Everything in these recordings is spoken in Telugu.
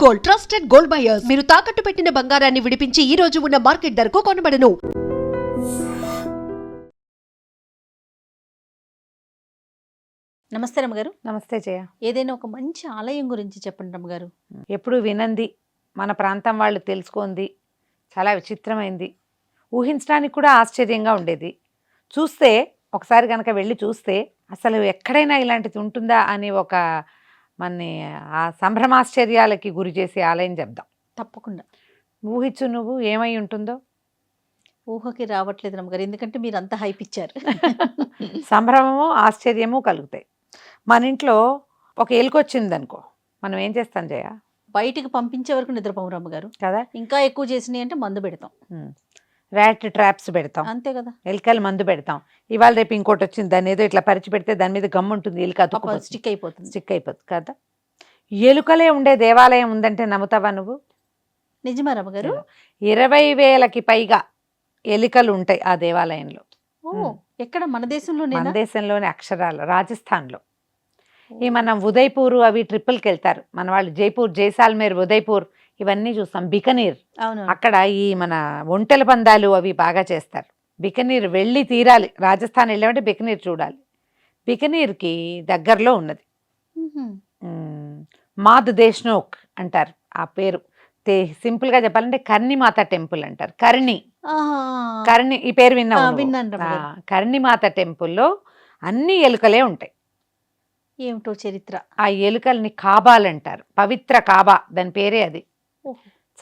Gold, trusted gold buyers. మీరు తాకట్టు పెట్టిన బంగారాన్ని విడిపించి ఈ రోజు ఉన్న మార్కెట్ ధరకు కొనబడను. నమస్తే రమ్మగారు. నమస్తే జయ. ఏదైనా ఒక మంచి ఆలయం గురించి చెప్పండి రమ్మగారు. ఎప్పుడు వినంది, మన ప్రాంతం వాళ్ళు తెలుసుకుంది, చాలా విచిత్రమైంది, ఊహించడానికి కూడా ఆశ్చర్యంగా ఉండేది. చూస్తే ఒకసారి కనుక వెళ్ళి చూస్తే అసలు ఎక్కడైనా ఇలాంటిది ఉంటుందా అని ఒక మనని ఆ సంభ్రమాశ్చర్యాలకి గురి చేసే ఆలయం చెప్దాం. తప్పకుండా. ఊహించు నువ్వు ఏమై ఉంటుందో. ఊహకి రావట్లేదు రమ్మగారు, ఎందుకంటే మీరు అంత హైప్ ఇచ్చారు. సంభ్రమము ఆశ్చర్యము కలుగుతాయి. మన ఇంట్లో ఒక ఎలుకొచ్చింది అనుకో, మనం ఏం చేస్తాం జయ? బయటికి పంపించే వరకు నిద్రపోము రమ్మగారు కదా. ఇంకా ఎక్కువ చేసినాయి అంటే మందు పెడతాం, ర్యాట్ ట్రాప్స్ పెడతాం, అంతే కదా. ఎలుకలు మందు పెడతాం. ఇవాళ రేపు ఇంకోటి వచ్చింది, దాన్ని ఏదో ఇట్లా పరిచి పెడితే దాని మీద గమ్ము ఉంటుంది, ఎలుక స్టిక్ అయిపోతుంది కదా. ఎలుకలే ఉండే దేవాలయం ఉందంటే నమ్ముతావా నువ్వు? నిజమా రమ్మగారు? 20,000కి పైగా ఎలుకలు ఉంటాయి ఆ దేవాలయంలో. ఎక్కడ? మన దేశంలోనే? మన దేశంలోనే, అక్షరాలు రాజస్థాన్లో. ఈ మనం ఉదయ్పూర్ అవి ట్రిప్పుల్కి వెళ్తారు మన వాళ్ళు, జైపూర్, జైసాల్మేర్, ఉదయ్పూర్ ఇవన్నీ చూస్తాం. బికనీర్, అక్కడ ఈ మన ఒంటెల పందాలు అవి బాగా చేస్తారు. బికనీర్ వెళ్ళి తీరాలి. రాజస్థాన్ వెళ్ళామంటే బికనీర్ చూడాలి. బికనీర్కి దగ్గరలో ఉన్నది మాద్ దేశ్నోక్ అంటారు ఆ పేరు. సింపుల్గా చెప్పాలంటే కర్ణిమాత టెంపుల్ అంటారు. కర్ణి ఈ పేరు విన్నాను. కర్ణిమాత టెంపుల్లో అన్ని ఎలుకలే ఉంటాయి. ఏమిటో చరిత్ర. ఆ ఎలుకల్ని కాబాలు అంటారు. పవిత్ర కాబా దాని పేరే అది.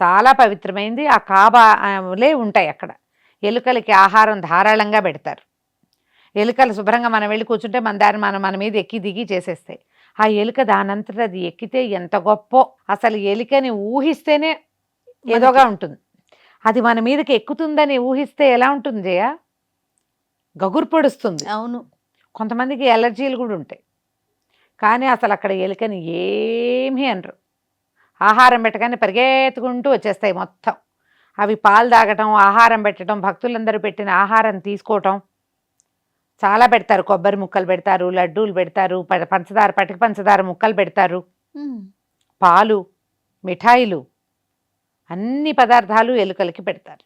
చాలా పవిత్రమైంది. ఆ కాబాలే ఉంటాయి అక్కడ. ఎలుకలకి ఆహారం ధారాళంగా పెడతారు. ఎలుకలు శుభ్రంగా మనం వెళ్ళి కూర్చుంటే మన దారి మన మీద ఎక్కి దిగి చేసేస్తాయి. ఆ ఎలుక దానంతట అది ఎక్కితే ఎంత గొప్పో. అసలు ఎలుకని ఊహిస్తేనే ఏదోగా ఉంటుంది. అది మన మీదకి ఎక్కుతుందని ఊహిస్తే ఎలా ఉంటుంది జయ? గగురు పొడుస్తుంది. అవును. కొంతమందికి ఎలర్జీలు కూడా ఉంటాయి. కానీ అసలు అక్కడ ఎలుకని ఏమీ అనరు. ఆహారం పెట్టగానే పరిగెత్తుకుంటూ వచ్చేస్తాయి మొత్తం. అవి పాలు తాగటం, ఆహారం పెట్టడం, భక్తులందరూ పెట్టిన ఆహారం తీసుకోవటం చాలా పెడతారు. కొబ్బరి ముక్కలు పెడతారు, లడ్డూలు పెడతారు, పంచదార, పటిక పంచదార ముక్కలు పెడతారు, పాలు, మిఠాయిలు, అన్ని పదార్థాలు ఎలుకలకి పెడతారు.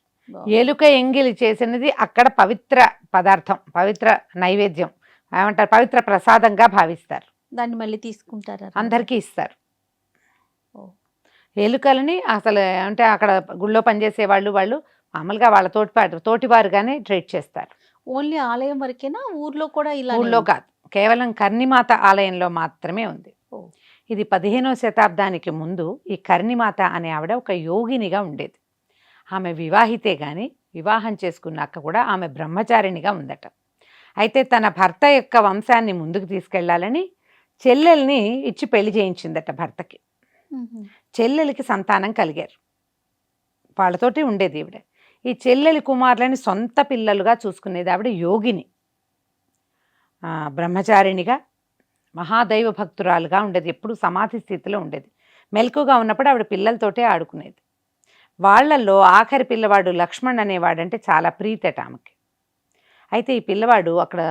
ఎలుక ఎంగిలి చేసినది అక్కడ పవిత్ర పదార్థం, పవిత్ర నైవేద్యం, ఏమంటారు, పవిత్ర ప్రసాదంగా భావిస్తారు. దాన్ని మళ్ళీ తీసుకుంటారు, అందరికీ ఇస్తారు. ఎలుకలని అసలు అంటే అక్కడ గుళ్ళో పనిచేసే వాళ్ళు మామూలుగా వాళ్ళ తోటివారుగానే ట్రీట్ చేస్తారు. ఓన్లీ ఆలయం వరకేనా? ఊర్లో కూడా ఇలా? ఊళ్ళో కాదు, కేవలం కర్ణిమాత ఆలయంలో మాత్రమే ఉంది. ఇది 15వ శతాబ్దానికి ముందు ఈ కర్ణిమాత అనే ఆవిడ ఒక యోగినిగా ఉండేది. ఆమె వివాహితే కానీ వివాహం చేసుకున్నాక కూడా ఆమె బ్రహ్మచారిణిగా ఉందట. అయితే తన భర్త యొక్క వంశాన్ని ముందుకు తీసుకెళ్లాలని చెల్లెల్ని ఇచ్చి పెళ్లి చేయించిందట భర్తకి. చెల్లెలికి సంతానం కలిగారు. వాళ్ళతోటి ఉండేది ఈవిడ. ఈ చెల్లెలి కుమారులని సొంత పిల్లలుగా చూసుకునేది ఆవిడ. యోగిని, బ్రహ్మచారిణిగా, మహాదైవ భక్తురాలుగా ఉండేది. ఎప్పుడు సమాధి స్థితిలో ఉండేది. మెలకుగా ఉన్నప్పుడు ఆవిడ పిల్లలతోటే ఆడుకునేది. వాళ్లలో ఆఖరి పిల్లవాడు లక్ష్మణ్ అనేవాడంటే చాలా ప్రీతట ఆమెకి. అయితే ఈ పిల్లవాడు అక్కడ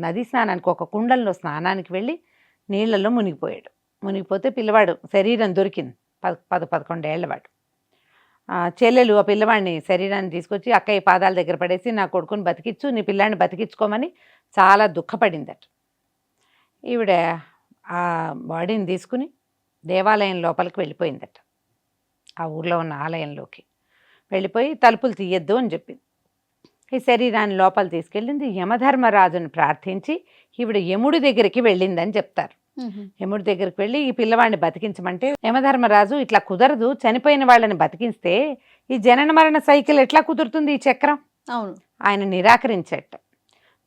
నదీ స్నానానికి ఒక కుండంలో స్నానానికి వెళ్ళి నీళ్లలో మునిగిపోయాడు. మునిగిపోతే పిల్లవాడు శరీరం దొరికింది. 11 ఏళ్లవాడు. చెల్లెలు ఆ పిల్లవాడిని శరీరాన్ని తీసుకొచ్చి అక్కయ్య పాదాల దగ్గర పడేసి, నా కొడుకుని బతికించు, నీ పిల్లాడిని బతికించుకోమని చాలా దుఃఖపడిందట. ఈవిడ ఆ బాడీని తీసుకుని దేవాలయం లోపలికి వెళ్ళిపోయిందట. ఆ ఊర్లో ఉన్న ఆలయంలోకి వెళ్ళిపోయి తలుపులు తీయద్దు అని చెప్పింది. ఈ శరీరాన్ని లోపల తీసుకెళ్ళింది. యమధర్మరాజుని ప్రార్థించి ఈవిడ యముడి దగ్గరికి వెళ్ళిందని చెప్తారు. యముడి దగ్గరికి వెళ్ళి ఈ పిల్లవాడిని బతికించమంటే యమధర్మరాజు, ఇట్లా కుదరదు, చనిపోయిన వాళ్ళని బతికిస్తే ఈ జనన మరణ సైకిల్ ఎట్లా కుదురుతుంది, ఈ చక్రం. అవును. ఆయన నిరాకరించట.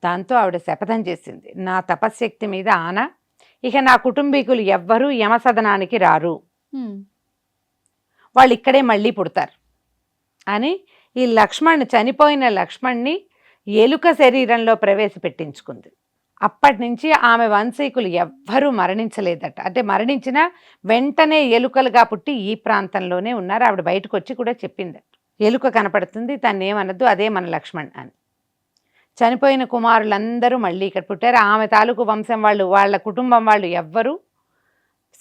దాంతో ఆవిడ శపథం చేసింది, నా తపశ్శక్తి మీద ఆన, ఇక నా కుటుంబీకులు ఎవ్వరూ యమసదనానికి రారు, వాళ్ళు ఇక్కడే మళ్ళీ పుడతారు అని ఈ చనిపోయిన లక్ష్మణ్ని ఎలుక శరీరంలో ప్రవేశపెట్టించుకుంది. అప్పటి నుంచి ఆమె వంశీకులు ఎవ్వరూ మరణించలేదట. అంటే మరణించినా వెంటనే ఎలుకలుగా పుట్టి ఈ ప్రాంతంలోనే ఉన్నారు. ఆవిడ బయటకు వచ్చి కూడా చెప్పిందట, ఎలుక కనపడుతుంది, తను ఏమనద్దు, అదే మన లక్ష్మణ్ అని. చనిపోయిన కుమారులందరూ మళ్ళీ ఇక్కడ పుట్టారు. ఆమె తాలూకు వంశం వాళ్ళు, వాళ్ళ కుటుంబం వాళ్ళు ఎవ్వరూ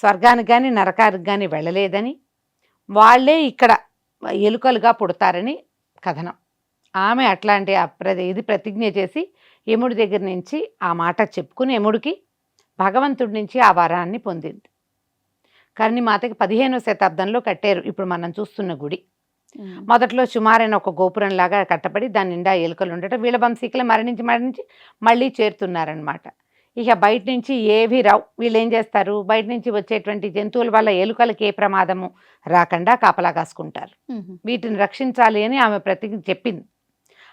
స్వర్గానికి కానీ నరకానికి కానీ వెళ్ళలేదని, వాళ్ళే ఇక్కడ ఎలుకలుగా పుడతారని కథనం. ఆమె అట్లాంటి ఇది ప్రతిజ్ఞ చేసి యముడి దగ్గర నుంచి ఆ మాట చెప్పుకుని యముడికి భగవంతుడి నుంచి ఆ వరాన్ని పొందింది. కర్ణిమాతకి 15వ శతాబ్దంలో కట్టారు ఇప్పుడు మనం చూస్తున్న గుడి. మొదట్లో సుమారైన ఒక గోపురంలాగా కట్టబడి దాని నిండా ఎలుకలు ఉండటం, వీళ్ళ వంశీకులు మరణించి మళ్ళీ చేరుతున్నారనమాట. ఇక బయట నుంచి ఏవి రావు. వీళ్ళు ఏం చేస్తారు, బయట నుంచి వచ్చేటువంటి జంతువుల వల్ల ఎలుకలకి ఏ ప్రమాదము రాకుండా కాపలా కాసుకుంటారు. వీటిని రక్షించాలి అని ఆమె ప్రతిజ్ఞ చెప్పింది.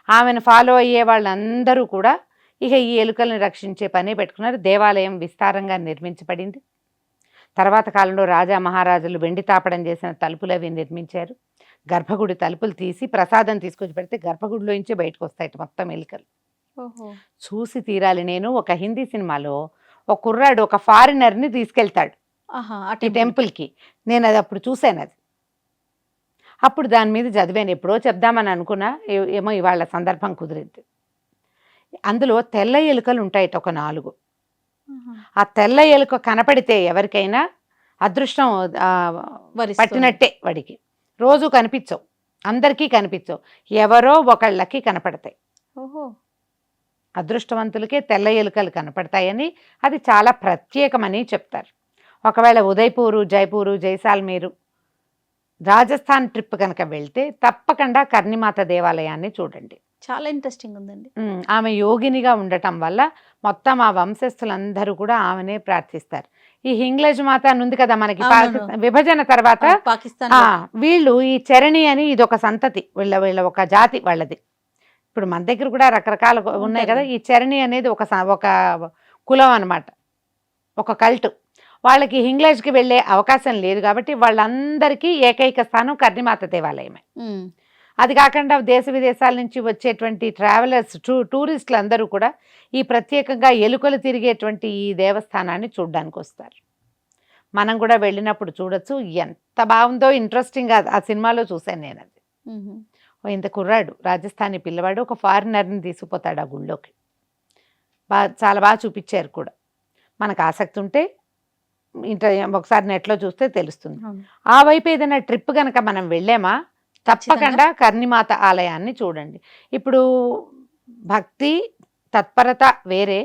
ఆమెను ఫాలో అయ్యే వాళ్ళందరూ కూడా ఇక ఈ ఎలుకల్ని రక్షించే పనే పెట్టుకున్నారు. దేవాలయం విస్తారంగా నిర్మించబడింది. తర్వాత కాలంలో రాజా మహారాజులు వెండి తాపడం చేసిన తలుపులు అవి నిర్మించారు. గర్భగుడి తలుపులు తీసి ప్రసాదం తీసుకొచ్చి పెడితే గర్భగుడిలోంచి బయటకు వస్తాయి మొత్తం ఎలుకలు. చూసి తీరాలి. నేను ఒక హిందీ సినిమాలో ఒక కుర్రాడు ఒక ఫారినర్ని తీసుకెళ్తాడు ఈ టెంపుల్కి. నేను అది అప్పుడు చూశాను. అది అప్పుడు దాని మీద చదివాను. ఎప్పుడో చెప్దామని అనుకున్నా, ఏమో ఇవాళ సందర్భం కుదిరింది. అందులో తెల్ల ఎలుకలు ఉంటాయట ఒక 4. ఆ తెల్ల ఎలుక కనపడితే ఎవరికైనా అదృష్టం పట్టినట్టే. వాడికి రోజు కనిపించవు, అందరికీ కనిపించవు, ఎవరో ఒకళ్ళకి కనపడతాయి. అదృష్టవంతులకే తెల్ల ఎలుకలు కనపడతాయని, అది చాలా ప్రత్యేకమని చెప్తారు. ఒకవేళ ఉదయపూరు, జైపూరు, జైసాల్మీరు, రాజస్థాన్ ట్రిప్ కనుక వెళ్తే తప్పకుండా కర్ణిమాత దేవాలయాన్ని చూడండి. చాలా ఇంట్రెస్టింగ్ ఉందండి. ఆమె యోగినిగా ఉండటం వల్ల మొత్తం ఆ వంశస్థులందరూ కూడా ఆమెనే ప్రార్థిస్తారు. ఈ హింగ్లజ్ మాత అని ఉంది కదా మనకి, విభజన తర్వాత పాకిస్తాన్ వీళ్ళు ఈ చరణి అని ఇది ఒక సంతతి, వీళ్ళ ఒక జాతి వాళ్ళది. ఇప్పుడు మన దగ్గర కూడా రకరకాల ఉన్నాయి కదా. ఈ చరణి అనేది ఒక కులం అన్నమాట, ఒక కల్ట్. వాళ్ళకి హింగ్లజ్కి వెళ్ళే అవకాశం లేదు కాబట్టి వాళ్ళందరికీ ఏకైక స్థానం కర్ణిమాత దేవాలయమే. అది కాకుండా దేశ విదేశాల నుంచి వచ్చేటువంటి ట్రావెలర్స్, టూరిస్టులు అందరూ కూడా ఈ ప్రత్యేకంగా ఎలుకలు తిరిగేటువంటి ఈ దేవస్థానాన్ని చూడడానికి వస్తారు. మనం కూడా వెళ్ళినప్పుడు చూడొచ్చు. ఎంత బాగుందో, ఇంట్రెస్టింగ్గా ఆ సినిమాలో చూశాను నేను. అది ఇంత కుర్రాడు రాజస్థానీ పిల్లవాడు ఒక ఫారినర్ని తీసుకుపోతాడు ఆ గుళ్ళోకి. చాలా బాగా చూపించారు కూడా. మనకు ఆసక్తి ఉంటే ఒకసారి నెట్లో చూస్తే తెలుస్తుంది. ఆ వైపు ఏదైనా ట్రిప్ కనుక మనం వెళ్ళామా తప్పకుండా కర్ణిమాత ఆలయాన్ని చూడండి. ఇప్పుడు భక్తి తత్పరత వేరే,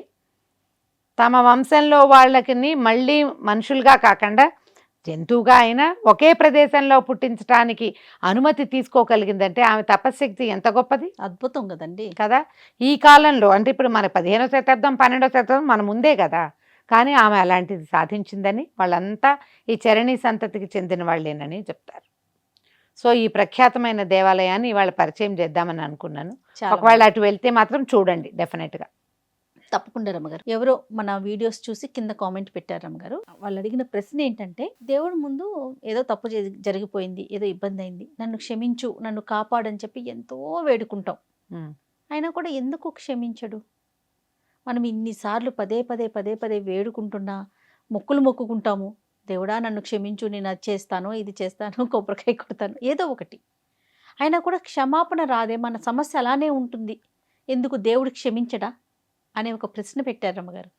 తమ వంశంలో వాళ్ళకి మళ్ళీ మనుషులుగా కాకుండా జంతువుగా అయినా ఒకే ప్రదేశంలో పుట్టించడానికి అనుమతి తీసుకోగలిగిందంటే ఆమె తపశక్తి ఎంత గొప్పది, అద్భుతం కదండి కదా. ఈ కాలంలో అంటే ఇప్పుడు మన 15వ శతాబ్దం 12వ శతాబ్దం మన ముందే కదా, కానీ ఆమె అలాంటిది సాధించిందని వాళ్ళంతా ఈ చరణి సంతతికి చెందిన వాళ్ళేనని చెప్తారు. సో ఈ ప్రఖ్యాతమైన దేవాలయాన్ని ఇవాళ పరిచయం చేద్దామని అనుకున్నాను. ఒకవేళ అటు వెళ్తే మాత్రం చూడండి డెఫినెట్గా. తప్పకుండా రమ్మగారు. ఎవరో మన వీడియోస్ చూసి కింద కామెంట్ పెట్టారు రమ్మగారు. వాళ్ళు అడిగిన ప్రశ్న ఏంటంటే, దేవుడి ముందు ఏదో తప్పు జరిగిపోయింది, ఏదో ఇబ్బంది అయింది, నన్ను క్షమించు, నన్ను కాపాడని చెప్పి ఎంతో వేడుకుంటాం. అయినా కూడా ఎందుకు క్షమించడు? మనం ఇన్నిసార్లు పదే పదే వేడుకుంటున్నా, మొక్కుకుంటాము, దేవుడా నన్ను క్షమించు, నేను అది చేస్తాను, ఇది చేస్తాను, కొబ్బరికాయ కొడతాను, ఏదో ఒకటి. అయినా కూడా క్షమాపణ రాదే, మన సమస్య అలానే ఉంటుంది, ఎందుకు దేవుడు క్షమించడా అనే ఒక ప్రశ్న పెట్టారు రమ్మగారు.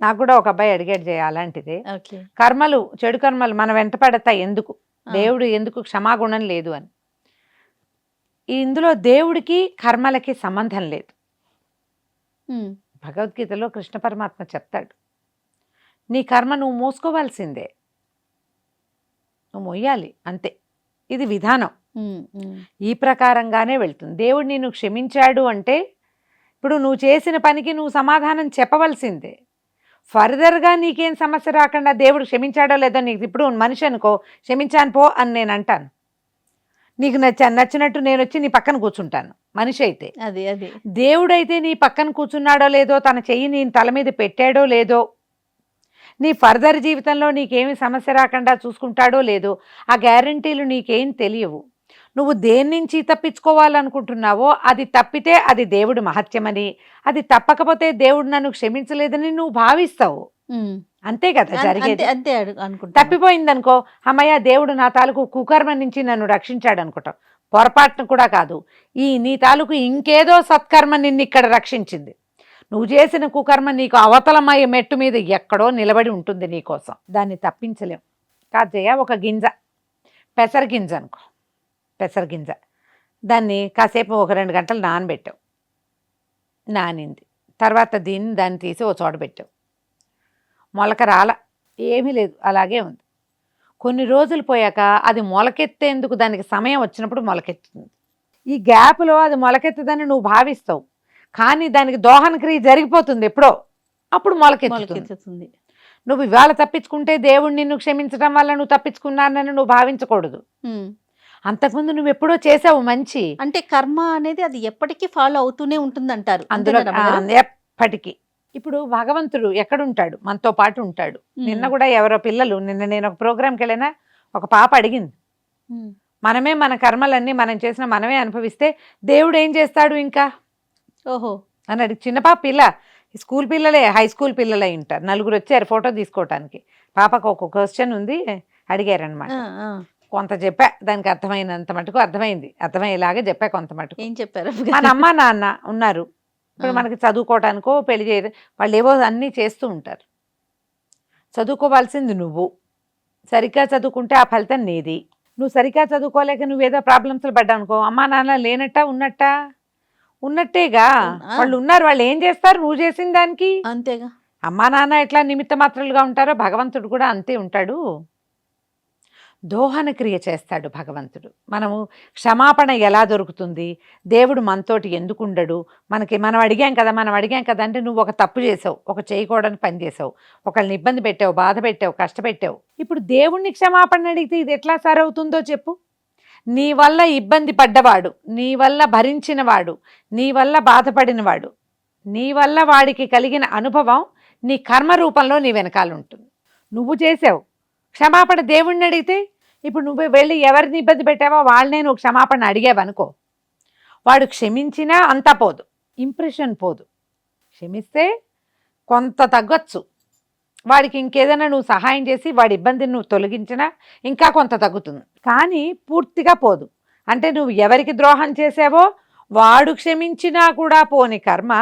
నాకు కూడా ఒక అబ్బాయి అడిగాడు అలాంటిదే. కర్మలు, చెడు కర్మలు మన వెంట పడతాయి ఎందుకు, దేవుడు ఎందుకు క్షమాగుణం లేదు అని. ఇందులో దేవుడికి కర్మలకి సంబంధం లేదు. భగవద్గీతలో కృష్ణ పరమాత్మ చెప్తాడు, నీ కర్మ నువ్వు మోసుకోవాల్సిందే, నువ్వు మొయ్యాలి అంతే. ఇది విధానం, ఈ ప్రకారంగానే వెళ్తుంది. దేవుడు నిన్ను క్షమించాడు అంటే ఇప్పుడు నువ్వు చేసిన పనికి నువ్వు సమాధానం చెప్పవలసిందే. ఫర్దర్గా నీకేం సమస్య రాకుండా దేవుడు క్షమించాడో లేదో నీకు, ఇప్పుడు మనిషి అనుకో, క్షమించాను పో అని నేను అంటాను, నీకు నచ్చినట్టు నేను వచ్చి నీ పక్కన కూర్చుంటాను. మనిషి అయితే అదే దేవుడైతే నీ పక్కన కూర్చున్నాడో లేదో, తన చెయ్యి నీ తల మీద పెట్టాడో లేదో, నీ ఫర్దర్ జీవితంలో నీకేమి సమస్య రాకుండా చూసుకుంటాడో లేదో, ఆ గ్యారంటీలు నీకేం తెలియవు. నువ్వు దేని నుంచి తప్పించుకోవాలనుకుంటున్నావో అది తప్పితే అది దేవుడు మహత్యమని, అది తప్పకపోతే దేవుడు నన్ను క్షమించలేదని నువ్వు భావిస్తావు. అంతే కదా జరిగేది. అంతే అనుకుంటా. తప్పిపోయిందనుకో, అమ్మయ్య దేవుడు నా తాలూకు కుకర్మ నుంచి నన్ను రక్షించాడు అనుకుంటావు. పొరపాటును కూడా కాదు, నీ తాలూకు ఇంకేదో సత్కర్మ నిన్ను ఇక్కడ రక్షించింది. నువ్వు చేసిన కుకర్మ నీకు అవతలమయ్యే మెట్టు మీద ఎక్కడో నిలబడి ఉంటుంది నీకోసం, దాన్ని తప్పించలేం. కాజయ్య ఒక గింజ పెసరగింజ అనుకో, పెసరగింజ దాన్ని కాసేపు ఒక 2 గంటలు నానబెట్టావు, నానింది తర్వాత దాన్ని తీసి ఓ చోట పెట్టావు, మొలక రాల, ఏమీ లేదు, అలాగే ఉంది. కొన్ని రోజులు పోయాక అది మొలకెత్తేందుకు దానికి సమయం వచ్చినప్పుడు మొలకెత్తుతుంది. ఈ గ్యాప్లో అది మొలకెత్తదని నువ్వు భావిస్తావు, కానీ దానికి దోహన క్రియ జరిగిపోతుంది ఎప్పుడో, అప్పుడు మొలకెత్తుతుంది. మొలకెత్తుతుంది. నువ్వు ఇవాళ తప్పించుకుంటే దేవుడు నిన్ను క్షమించడం వల్ల నువ్వు తప్పించుకున్నానని నువ్వు భావించకూడదు. అంతకుముందు నువ్వు ఎప్పుడో చేసావు మంచి, అంటే కర్మ అనేది అది ఎప్పటికీ ఫాలో అవుతూనే ఉంటుంది అంటారు అందులో ఎప్పటికీ. ఇప్పుడు భగవంతుడు ఎక్కడుంటాడు? మనతో పాటు ఉంటాడు. నిన్న కూడా ఎవరో పిల్లలు, నిన్న నేను ఒక ప్రోగ్రామ్కి వెళ్ళినా ఒక పాప అడిగింది, మనమే మన కర్మలన్నీ మనం చేసిన మనమే అనుభవిస్తే దేవుడు ఏం చేస్తాడు ఇంకా ఓహో అని అడిగి. చిన్న పాప పిల్ల, స్కూల్ పిల్లలే, హై స్కూల్ పిల్లలే ఉంటారు. 4 వచ్చారు ఫోటో తీసుకోవటానికి. పాపకు ఒక క్వశ్చన్ ఉంది, అడిగారనమాట. కొంత చెప్పా, దానికి అర్థమైనంత మటుకు అర్థమయ్యేలాగా చెప్పా కొంత మటుకు. ఏం చెప్పారు? మన అమ్మ నాన్న ఉన్నారు, ఇప్పుడు మనకి చదువుకోవటానికో పెళ్లి చేయడం, వాళ్ళు ఏవో అన్నీ చేస్తూ ఉంటారు. చదువుకోవాల్సింది నువ్వు, సరిగ్గా చదువుకుంటే ఆ ఫలితం నీది. నువ్వు సరిగ్గా చదువుకోలేక నువ్వేదో ప్రాబ్లమ్స్లో పడ్డానుకో, అమ్మా నాన్న లేనట్టా ఉన్నట్టా? ఉన్నట్టేగా. వాళ్ళు ఉన్నారు, వాళ్ళు ఏం చేస్తారు నువ్వు చేసిన దానికి? అంతేగా. అమ్మా నాన్న ఎట్లా నిమిత్త మాత్రలుగా ఉంటారో భగవంతుడు కూడా అంతే ఉంటాడు. దోహన క్రియ చేస్తాడు భగవంతుడు. మనము క్షమాపణ ఎలా దొరుకుతుంది? దేవుడు మనతోటి ఎందుకు ఉండడు? మనం అడిగాం కదా అంటే నువ్వు ఒక తప్పు చేసావు, ఒక చేయకూడని పని చేసావు, ఒకళ్ళని ఇబ్బంది పెట్టావు, బాధ పెట్టావు, కష్టపెట్టావు. ఇప్పుడు దేవుణ్ణి క్షమాపణ అడిగితే ఇది ఎట్లా సరవుతుందో చెప్పు. నీ వల్ల ఇబ్బంది పడ్డవాడు, నీ వల్ల భరించినవాడు, నీ వల్ల బాధపడినవాడు, నీ వల్ల వాడికి కలిగిన అనుభవం నీ కర్మ రూపంలో నీ వెనకాల ఉంటుంది. నువ్వు చేసావు, క్షమాపణ దేవుణ్ణి అడిగితే, ఇప్పుడు నువ్వు వెళ్ళి ఎవరిని ఇబ్బంది పెట్టావో వాళ్ళనే నువ్వు క్షమాపణ అడిగావనుకో, వాడు క్షమించినా అంతా పోదు, ఇంప్రెషన్ పోదు. క్షమిస్తే కొంత తగ్గొచ్చు, వాడికి ఇంకేదైనా నువ్వు సహాయం చేసి వాడి ఇబ్బందిని నువ్వు తొలగించినా ఇంకా కొంత తగ్గుతుంది, కానీ పూర్తిగా పోదు. అంటే నువ్వు ఎవరికి ద్రోహం చేసావో వాడు క్షమించినా కూడా పోని కర్మ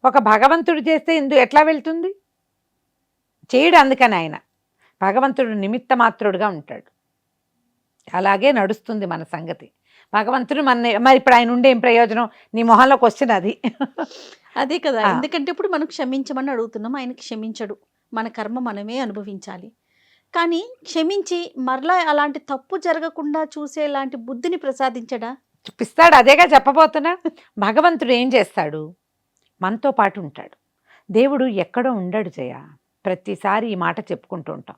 ఒక భగవంతుడు చేస్తే ఎట్లా వెళ్తుంది? చేయడు. అందుకని ఆయన భగవంతుడు నిమిత్త మాత్రుడుగా ఉంటాడు. అలాగే నడుస్తుంది మన సంగతి. భగవంతుడు మరి ఇప్పుడు ఆయన ఉండే ఏం ప్రయోజనం? నీ మొహంలో క్వశ్చన్ అది. అదే కదా. ఎందుకంటే ఇప్పుడు మనం క్షమించమని అడుగుతున్నాం, ఆయన క్షమించడు, మన కర్మ మనమే అనుభవించాలి. కానీ క్షమించి మరలా అలాంటి తప్పు జరగకుండా చూసేలాంటి బుద్ధిని ప్రసాదించడా? చూపిస్తాడు. అదేగా చెప్పబోతున్నా. భగవంతుడు ఏం చేస్తాడు? మనతో పాటు ఉంటాడు. దేవుడు ఎక్కడో ఉండడు జయ. ప్రతిసారి ఈ మాట చెప్పుకుంటూ ఉంటాం.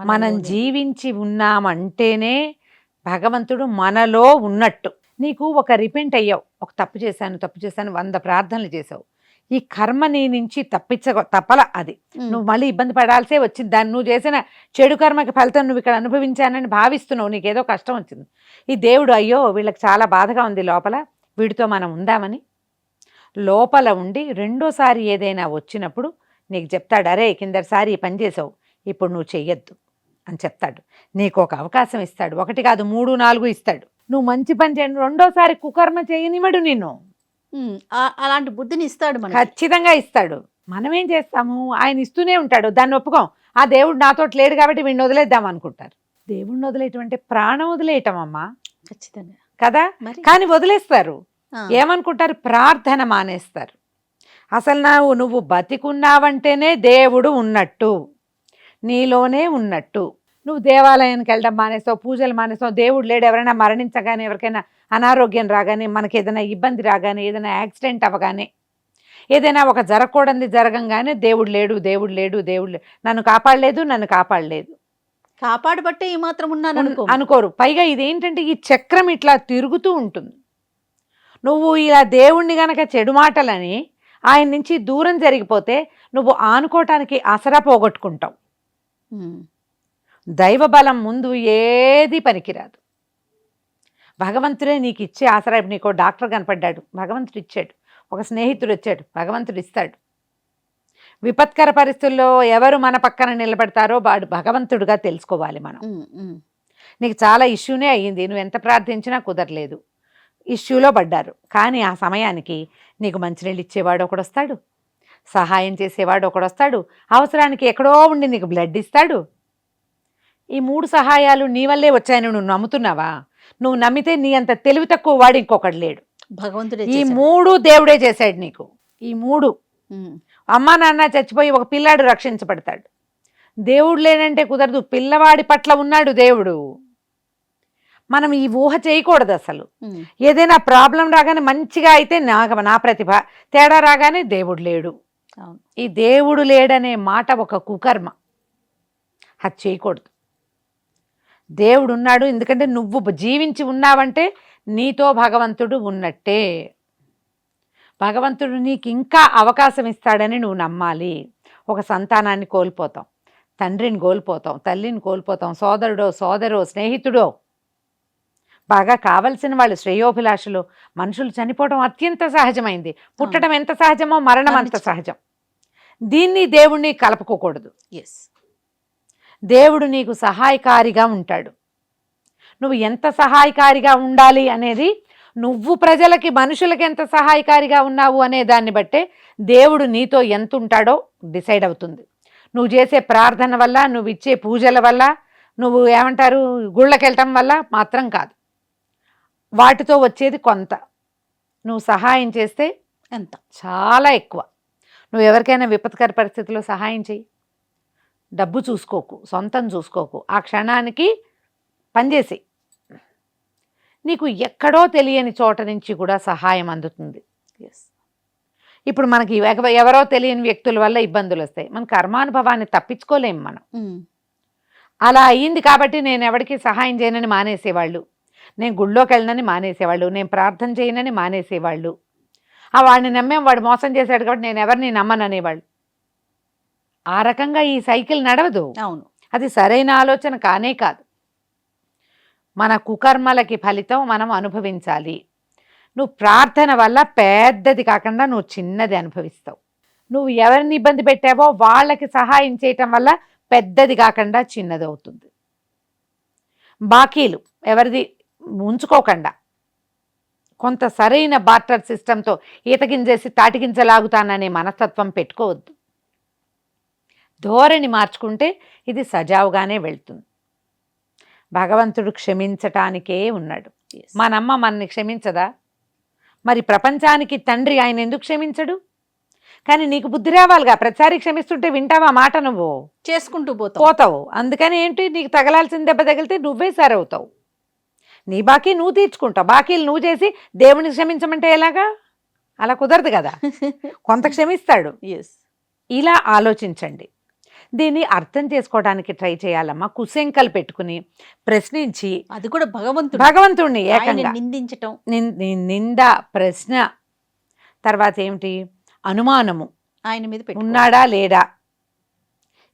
మనం జీవించి ఉన్నామంటేనే భగవంతుడు మనలో ఉన్నట్టు. నీకు ఒక రిపెంట్ అయ్యావు, ఒక తప్పు చేశాను 100 ప్రార్థనలు చేసావు, ఈ కర్మ నీ నుంచి తప్పల. అది నువ్వు మళ్ళీ ఇబ్బంది పడాల్సే వచ్చింది. దాన్ని నువ్వు చేసిన చెడు కర్మకి ఫలితం నువ్వు ఇక్కడ అనుభవించానని భావిస్తున్నావు, నీకేదో కష్టం వచ్చింది. ఈ దేవుడు అయ్యో వీళ్ళకి చాలా బాధగా ఉంది లోపల, వీడితో మనం ఉందామని లోపల ఉండి రెండోసారి ఏదైనా వచ్చినప్పుడు నీకు చెప్తాడు, అరే కిందసారి ఈ పని చేసావు, ఇప్పుడు నువ్వు చెయ్యొద్దు అని చెప్తాడు. నీకు ఒక అవకాశం ఇస్తాడు, 1 కాదు 3, 4 ఇస్తాడు. నువ్వు మంచి పని చేయండి, రెండోసారి కుకర్మ చేయనివాడు నిన్ను. అలాంటి బుద్ధిని ఇస్తాడు, ఖచ్చితంగా ఇస్తాడు. మనం ఏం చేస్తాము? ఆయన ఇస్తూనే ఉంటాడు, దాన్ని ఒప్పుకోం. ఆ దేవుడు నాతో లేడు కాబట్టి వీడిని వదిలేద్దాం అనుకుంటారు. దేవుడిని వదిలేయటం అంటే ప్రాణం వదిలేయటం అమ్మా, ఖచ్చితంగా కదా. కానీ వదిలేస్తారు, ఏమనుకుంటారు? ప్రార్థన మానేస్తారు. అసలు నువ్వు బతికున్నావంటేనే దేవుడు ఉన్నట్టు, నీలోనే ఉన్నట్టు. నువ్వు దేవాలయానికి వెళ్ళడం మానేస్తావు, పూజలు మానేస్తావు, దేవుడు లేడు. ఎవరైనా మరణించగానే, ఎవరికైనా అనారోగ్యం రాగానే, మనకి ఏదైనా ఇబ్బంది రాగానే, ఏదైనా యాక్సిడెంట్ అవ్వగానే, ఏదైనా ఒక జరగకూడదు జరగంగానే దేవుడు లేడు, దేవుడు లేడు, దేవుడు నన్ను కాపాడలేదు. కాపాడబట్టే ఈ మాత్రం ఉన్నాను అనుకోరు. పైగా ఇదేంటంటే ఈ చక్రం ఇట్లా తిరుగుతూ ఉంటుంది. నువ్వు ఇలా దేవుణ్ణి గనక చెడు మాటలని ఆయన నుంచి దూరం జరిగిపోతే నువ్వు ఆనుకోవటానికి ఆసరా పోగొట్టుకుంటావు. దైవ బలం ముందు ఏది పనికిరాదు. భగవంతుడే నీకు ఇచ్చే ఆసరా. ఇప్పుడు నీకు డాక్టర్ కనపడ్డాడు, భగవంతుడు ఇచ్చాడు. ఒక స్నేహితుడు వచ్చాడు, భగవంతుడు ఇస్తాడు. విపత్కర పరిస్థితుల్లో ఎవరు మన పక్కన నిలబడతారో వాడు భగవంతుడుగా తెలుసుకోవాలి మనం. నీకు చాలా ఇష్యూనే అయ్యింది, నువ్వు ఎంత ప్రార్థించినా కుదరలేదు, ఇష్యూలో పడ్డారు. కానీ ఆ సమయానికి నీకు మంచినీళ్ళు ఇచ్చేవాడు ఒకడు వస్తాడు, సహాయం చేసేవాడు ఒకడు వస్తాడు, అవసరానికి ఎక్కడో ఉండి నీకు బ్లడ్ ఇస్తాడు. ఈ 3 సహాయాలు నీ వల్లే వచ్చాయని నువ్వు నమ్ముతున్నావా? నువ్వు నమ్మితే నీ అంత తెలివి తక్కువ వాడు ఇంకొకడు లేడు. భగవంతుడే ఈ చేశాడు. 3 దేవుడే చేశాడు నీకు. ఈ 3 ఉమ్, అమ్మా నాన్న చచ్చిపోయి ఒక పిల్లాడు రక్షించబడతాడు. దేవుడు లేనంటే కుదరదు. పిల్లవాడి పట్ల ఉన్నాడు దేవుడు. మనం ఈ ఊహ చేయకూడదు అసలు. ఉమ్, ఏదైనా ప్రాబ్లం రాగానే మంచిగా అయితే నా ప్రతిభ, తేడా రాగానే దేవుడు లేడు. అవును. ఈ దేవుడు లేడనే మాట ఒక కుకర్మ. అది చేయకూడదు. దేవుడు ఉన్నాడు. ఎందుకంటే నువ్వు జీవించి ఉన్నావంటే నీతో భగవంతుడు ఉన్నట్టే. భగవంతుడు నీకు ఇంకా అవకాశం ఇస్తాడని నువ్వు నమ్మాలి. ఒక సంతానాన్ని కోల్పోతాం, తండ్రిని కోల్పోతాం, తల్లిని కోల్పోతాం, సోదరో స్నేహితుడో, బాగా కావలసిన వాళ్ళు, శ్రేయోభిలాషులు, మనుషులు చనిపోవడం అత్యంత సహజమైంది. పుట్టడం ఎంత సహజమో మరణం అంత సహజం. దీన్ని దేవుణ్ణి కలుపుకోకూడదు. ఎస్. దేవుడు నీకు సహాయకారిగా ఉంటాడు. నువ్వు ఎంత సహాయకారిగా ఉండాలి అనేది, నువ్వు ప్రజలకి మనుషులకి ఎంత సహాయకారిగా ఉన్నావు అనే దాన్ని బట్టే దేవుడు నీతో ఎంత ఉంటాడో డిసైడ్ అవుతుంది. నువ్వు చేసే ప్రార్థన వల్ల, నువ్వు ఇచ్చే పూజల వల్ల, నువ్వు ఏమంటారు గుళ్ళకి వెళ్ళటం వల్ల మాత్రం కాదు. వాటితో వచ్చేది కొంత. నువ్వు సహాయం చేస్తే ఎంత చాలా ఎక్కువ. నువ్వు ఎవరికైనా విపత్కర పరిస్థితుల్లో సహాయం చేయి. డబ్బు చూసుకోకు, సొంతం చూసుకోకు. ఆ క్షణానికి పనిచేసి నీకు ఎక్కడో తెలియని చోట నుంచి కూడా సహాయం అందుతుంది. ఎస్. ఇప్పుడు మనకి ఎవరో తెలియని వ్యక్తుల వల్ల ఇబ్బందులు వస్తాయి. మన కర్మానుభవాన్ని తప్పించుకోలేము మనం. ఉమ్, అలా అయ్యింది కాబట్టి నేను ఎవరికి సహాయం చేయనని మానేసేవాళ్ళు, నేను గుళ్ళోకి వెళ్ళనని మానేసేవాళ్ళు, నేను ప్రార్థన చేయనని మానేసేవాళ్ళు. వాడిని నమ్మేం, వాడు మోసం చేశాడు కాబట్టి నేను ఎవరిని నమ్మను అనేవాళ్ళు. ఆ రకంగా ఈ సైకిల్ నడవదు. అవును. అది సరైన ఆలోచన కానే కాదు. మన కుకర్మలకి ఫలితం మనం అనుభవించాలి. నువ్వు ప్రార్థన వల్ల పెద్దది కాకుండా నువ్వు చిన్నది అనుభవిస్తావు. నువ్వు ఎవరిని ఇబ్బంది పెట్టావో వాళ్ళకి సహాయం చేయటం వల్ల పెద్దది కాకుండా చిన్నది అవుతుంది. బాకీలు ఎవరిది ఉంచుకోకుండా కొంత సరైన బార్టర్ సిస్టంతో ఈతగింజేసి తాటిగింజలాగుతాననే మనస్తత్వం పెట్టుకోవద్దు. ధోరణి మార్చుకుంటే ఇది సజావుగానే వెళ్తుంది. భగవంతుడు క్షమించటానికే ఉన్నాడు. మనమ్మ మనని క్షమించదా? మరి ప్రపంచానికి తండ్రి ఆయన ఎందుకు క్షమించడు? కానీ నీకు బుద్ధి రావాలిగా. ప్రతిసారి క్షమిస్తుంటే వింటావా మాట? నువ్వు చేసుకుంటూ పోతావు. అందుకని ఏంటి, నీకు తగలాల్సిన దెబ్బ తగిలితే నువ్వే సరవుతావు. నీ బాకీ నువ్వు తీర్చుకుంటావు. బాకీలు నువ్వు చేసి దేవుని క్షమించమంటే ఎలాగా? అలా కుదరదు కదా. కొంత క్షమిస్తాడు. ఎస్. ఇలా ఆలోచించండి. దీన్ని అర్థం చేసుకోవడానికి ట్రై చేయాలమ్మా. కుశంకలు పెట్టుకుని ప్రశ్నించి, అది కూడా భగవంతుడిని ఏకంగా నిందించటం, నింద, ప్రశ్న, తర్వాత ఏమిటి, అనుమానము, ఆయన మీద ఉన్నాడా లేడా,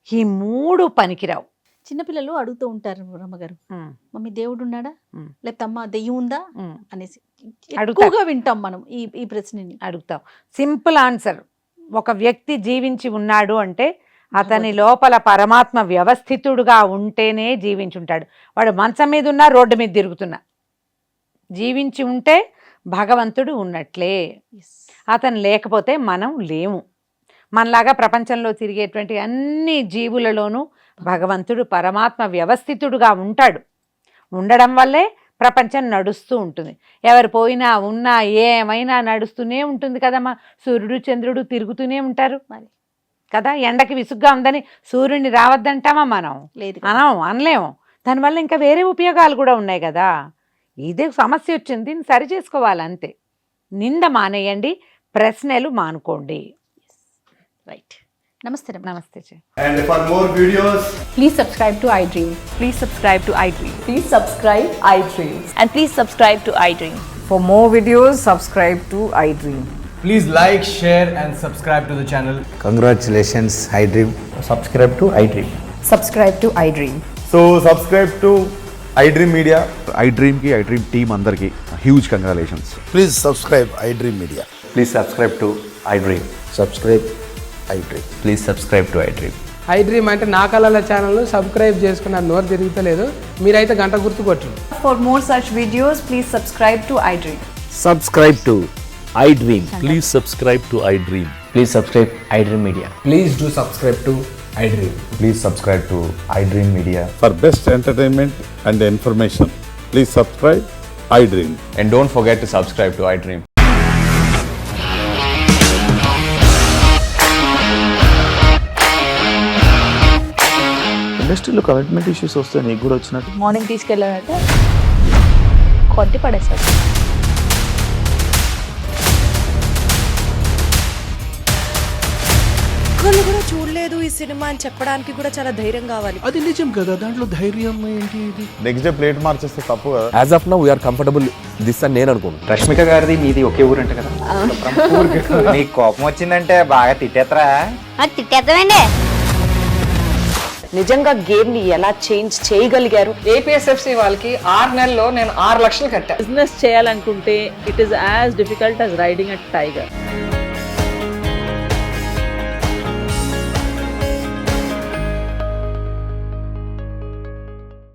ఈ 3 పనికిరావు. చిన్నపిల్లలు అడుగుతూ ఉంటారు రమ్మగారు, మమ్మీ దేవుడు ఉన్నాడా, లేకపోతే అమ్మ దెయ్యం ఉందా అనేసి ఎక్కువగా వింటాం మనం ఈ ప్రశ్నని. అడుగుతాం. Simple answer. ఒక వ్యక్తి జీవించి ఉన్నాడు అంటే అతని లోపల పరమాత్మ వ్యవస్థితుడుగా ఉంటేనే జీవించుంటాడు. వాడు మంచం మీద ఉన్నా, రోడ్డు మీద తిరుగుతున్నా, జీవించి ఉంటే భగవంతుడు ఉన్నట్లే. అతను లేకపోతే మనం లేము. మనలాగా ప్రపంచంలో తిరిగేటువంటి అన్ని జీవులలోనూ భగవంతుడు పరమాత్మ వ్యవస్థితుడుగా ఉంటాడు. ఉండడం వల్లే ప్రపంచం నడుస్తూ ఉంటుంది. ఎవరు పోయినా ఉన్నా ఏమైనా నడుస్తూనే ఉంటుంది కదమ్మా. సూర్యుడు చంద్రుడు తిరుగుతూనే ఉంటారు మరి కదా. ఎండకి విసుగ్గా ఉందని సూర్యుడిని రావద్దంటామా మనం? లేదు, అనలేము. దానివల్ల ఇంకా వేరే ఉపయోగాలు కూడా ఉన్నాయి కదా. ఇదే సమస్య వచ్చింది, దీన్ని సరి చేసుకోవాలి అంతే. నింద మానేయండి, ప్రశ్నలు మానుకోండి. రైట్. నమస్తే. నమస్తే. And for more videos, Please subscribe to iDream. Please subscribe to iDream. Please subscribe iDream. And please subscribe to iDream. For more videos, subscribe to iDream. please like, share and subscribe to the channel. Congratulations, iDream. Subscribe to iDream. Subscribe to iDream. So subscribe to iDream Media. iDream team andarki huge congratulations. Please subscribe iDream Media. Please subscribe to iDream. Subscribe iDream. Please subscribe to iDream. iDream అంటే నా కళల ఛానల్ సబ్స్క్రైబ్ చేసుకున్న నోరు తిరుగుతలేదు. మీరైతే గంట గుర్తు కొట్టండి. For more such videos, please subscribe to iDream. Subscribe to iDream. Please subscribe to iDream. Please subscribe iDream Media. Please do subscribe to iDream. Please subscribe to iDream Media. For best entertainment and information, please subscribe iDream. And don't forget to subscribe to iDream. ఇండస్ట్రీలో కమిట్మెంట్ ఇష్యూస్ వస్తే నీకు కూడా వచ్చినట్టు మార్నింగ్ తీసుకెళ్ళాలంటే కొట్టి పడేస్తారు. ఒక్కళ్ళు కూడా చూడలేదు ఈ సినిమా అని చెప్పడానికి కూడా చాలా ధైర్యం కావాలి. అది నిజం కదా, దాంట్లో ధైర్యం ఏంటి? నెక్స్ట్ డే ప్లేట్ మార్చేస్తే తప్పు కదా. As of now, we are comfortable this అని నేను అనుకుంటున్నాను. రష్మిక గారిది మీది ఒకే ఊరు అంటే కదా? నీకు కోపం వచ్చిందంటే బాగా తిట్టేత్తరా? తిట్టేద్దామండి. నిజంగా గేమ్ ని ఎలా చేంజ్ చేయగలిగారు? ఏపీఎస్ఎఫ్సి వాళ్ళకి 6 నెలల్లో నేను 6 లక్షలు కట్టా. బిజినెస్ చేయాలనుకుంటే it is as difficult as riding a tiger.